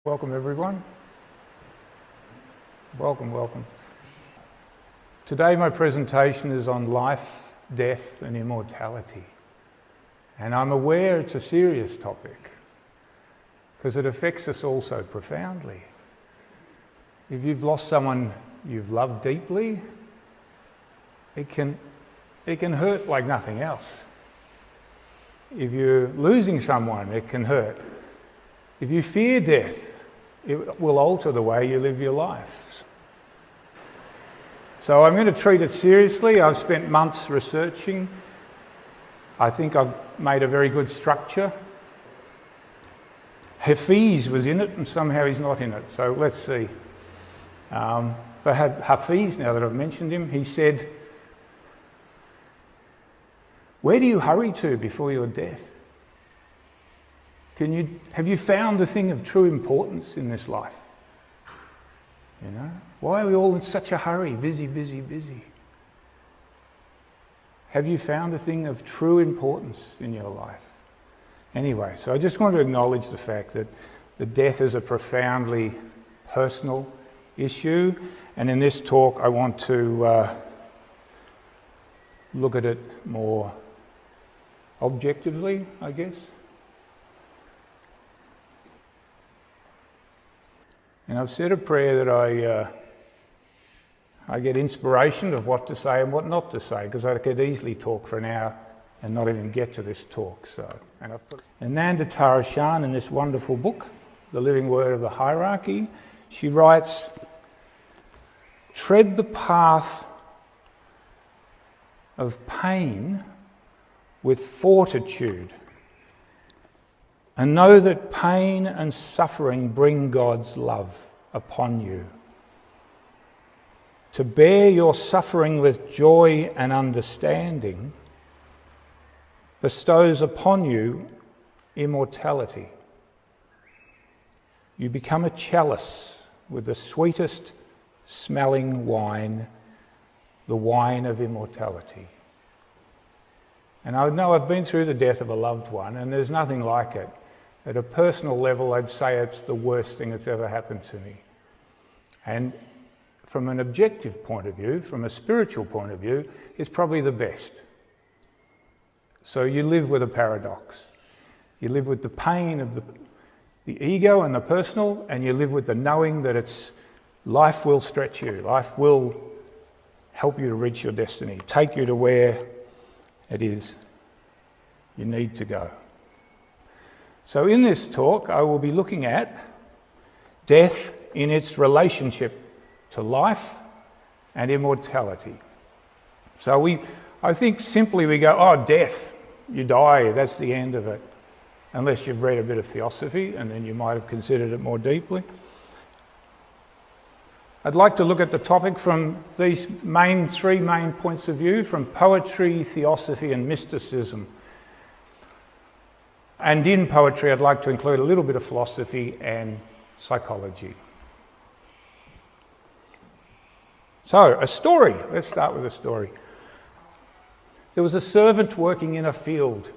Welcome everyone. Welcome. Today my presentation is on life, death and immortality. And I'm aware it's a serious topic because it affects us all so profoundly. If you've lost someone you've loved deeply, it can hurt like nothing else. If you're losing someone, it can hurt. If you fear death, it will alter the way you live your life. So I'm going to treat it seriously. I've spent months researching. I think I've made a very good structure. Hafiz was in it and somehow he's not in it, so let's see. But Hafiz, now that I've mentioned him, he said, "Where do you hurry to before your death? Have you found the thing of true importance in this life? You know, why are we all in such a hurry, busy? Have you found a thing of true importance in your life?" Anyway, so I just want to acknowledge the fact that the death is a profoundly personal issue, and in this talk I want to look at it more objectively, I guess. And I've said a prayer that I get inspiration of what to say and what not to say, because I could easily talk for an hour and not even get to this talk. And Ananda Tarashan, in this wonderful book, The Living Word of the Hierarchy, she writes, "Tread the path of pain with fortitude, and know that pain and suffering bring God's love upon you. To bear your suffering with joy and understanding bestows upon you immortality. You become a chalice with the sweetest smelling wine, the wine of immortality." And I know I've been through the death of a loved one, and there's nothing like it. At a personal level, I'd say it's the worst thing that's ever happened to me. And from an objective point of view, from a spiritual point of view, it's probably the best. So you live with a paradox. You live with the pain of the ego and the personal, and you live with the knowing that life will stretch you. Life will help you to reach your destiny, take you to where it is you need to go. So in this talk, I will be looking at death in its relationship to life and immortality. So I think simply we go, oh, death, you die, that's the end of it. Unless you've read a bit of theosophy, and then you might have considered it more deeply. I'd like to look at the topic from these three main points of view, from poetry, theosophy and mysticism. And in poetry, I'd like to include a little bit of philosophy and psychology. So, a story. Let's start with a story. There was a servant working in a field.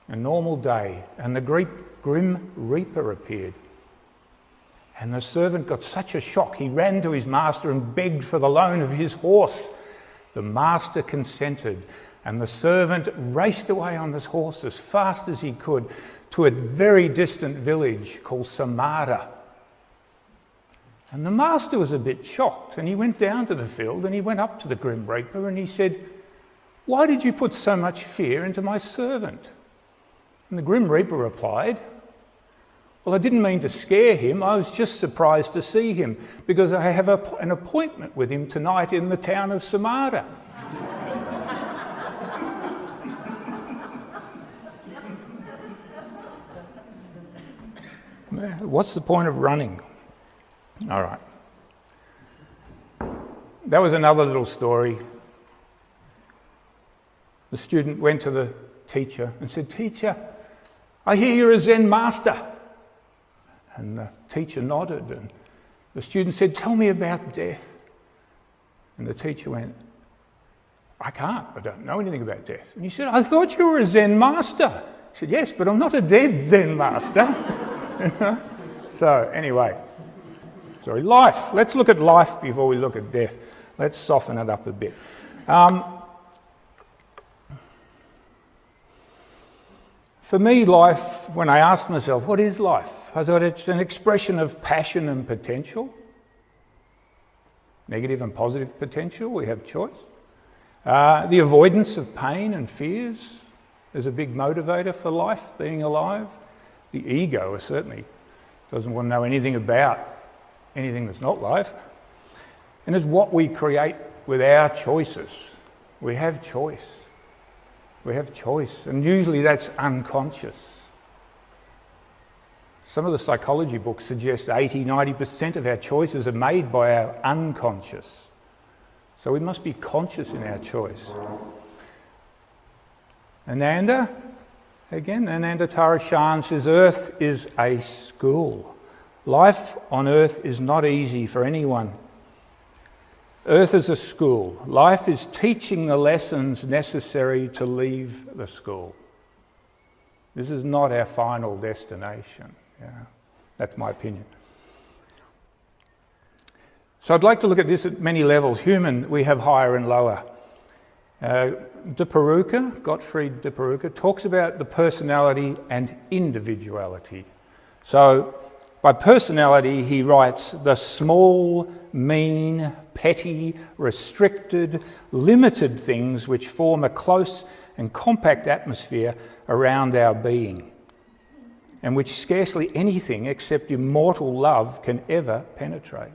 A normal day, and the grim reaper appeared. And the servant got such a shock, he ran to his master and begged for the loan of his horse. The master consented, and the servant raced away on his horse as fast as he could to a very distant village called Samarra. And the master was a bit shocked, and he went down to the field and he went up to the grim reaper and he said, "Why did you put so much fear into my servant?" And the grim reaper replied, "Well, I didn't mean to scare him. I was just surprised to see him because I have an appointment with him tonight in the town of Samarra." What's the point of running? All right. That was another little story. The student went to the teacher and said, "Teacher, I hear you're a Zen master." And the teacher nodded, and the student said, "Tell me about death." And the teacher went, I don't know anything about death." And he said, "I thought you were a Zen master." He said, "Yes, but I'm not a dead Zen master." So anyway, life. Let's look at life before we look at death. Let's soften it up a bit. For me, life, when I asked myself, what is life? I thought it's an expression of passion and potential. Negative and positive potential, we have choice. The avoidance of pain and fears is a big motivator for life, being alive. The ego certainly doesn't want to know anything about anything that's not life. And it's what we create with our choices. We have choice. We have choice, and usually that's unconscious. Some of the psychology books suggest 80-90% of our choices are made by our unconscious. So we must be conscious in our choice. Ananda Tarashan says, Earth is a school. Life on Earth is not easy for anyone. Earth is a school. Life is teaching the lessons necessary to leave the school. This is not our final destination. Yeah, that's my opinion. So I'd like to look at this at many levels. Human, we have higher and lower. Gottfried de Peruca, talks about the personality and individuality. So by personality, he writes the small, mean, petty, restricted, limited things which form a close and compact atmosphere around our being, and which scarcely anything except immortal love can ever penetrate.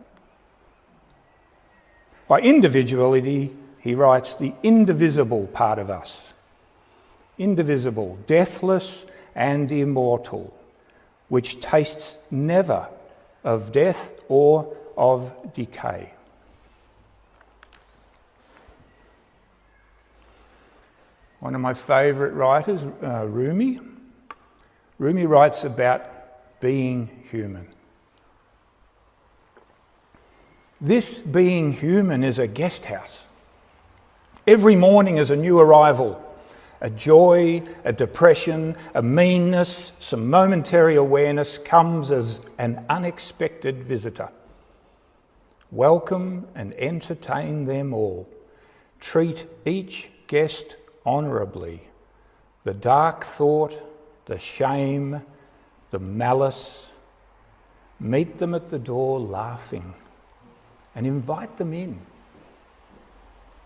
By individuality, he writes the indivisible part of us. Indivisible, deathless and immortal, which tastes never of death or of decay. One of my favourite writers, Rumi. Rumi writes about being human. This being human is a guest house. Every morning is a new arrival, a joy, a depression, a meanness, some momentary awareness comes as an unexpected visitor. Welcome and entertain them all. Treat each guest honourably. The dark thought, the shame, the malice, meet them at the door laughing and invite them in.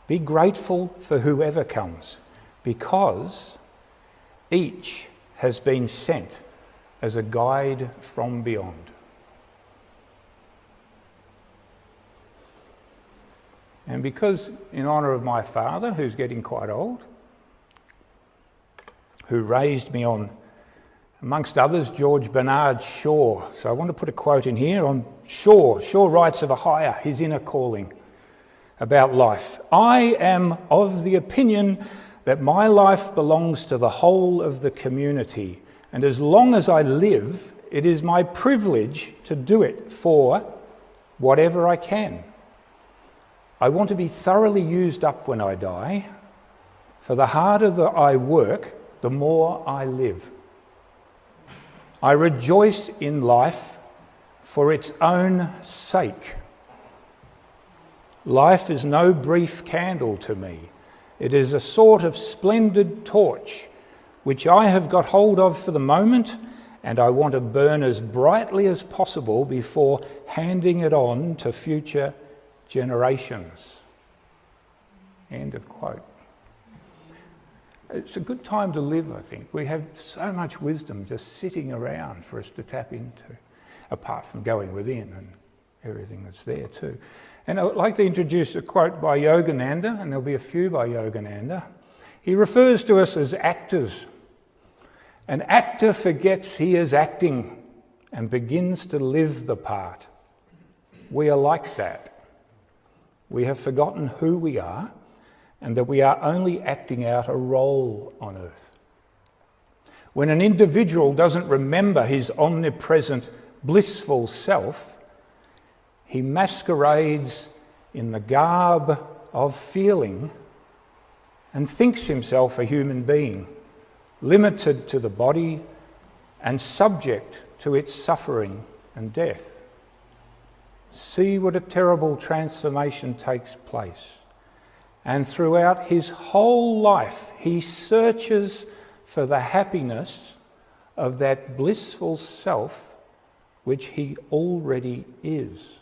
Be grateful for whoever comes, because each has been sent as a guide from beyond. And because, in honour of my father, who's getting quite old, who raised me on, amongst others, George Bernard Shaw. So I want to put a quote in here on Shaw. Shaw writes of a higher, his inner calling, about life. I am of the opinion that my life belongs to the whole of the community, and as long as I live, it is my privilege to do it for whatever I can. I want to be thoroughly used up when I die, for the harder that I work, the more I live. I rejoice in life for its own sake. Life is no brief candle to me. It is a sort of splendid torch which I have got hold of for the moment, and I want to burn as brightly as possible before handing it on to future generations. End of quote. It's a good time to live, I think. We have so much wisdom just sitting around for us to tap into, apart from going within and everything that's there too. And I'd like to introduce a quote by Yogananda, and there'll be a few by Yogananda. He refers to us as actors. An actor forgets he is acting and begins to live the part. We are like that. We have forgotten who we are and that we are only acting out a role on earth. When an individual doesn't remember his omnipresent, blissful self, he masquerades in the garb of feeling and thinks himself a human being, limited to the body and subject to its suffering and death. See what a terrible transformation takes place. And throughout his whole life, he searches for the happiness of that blissful self which he already is.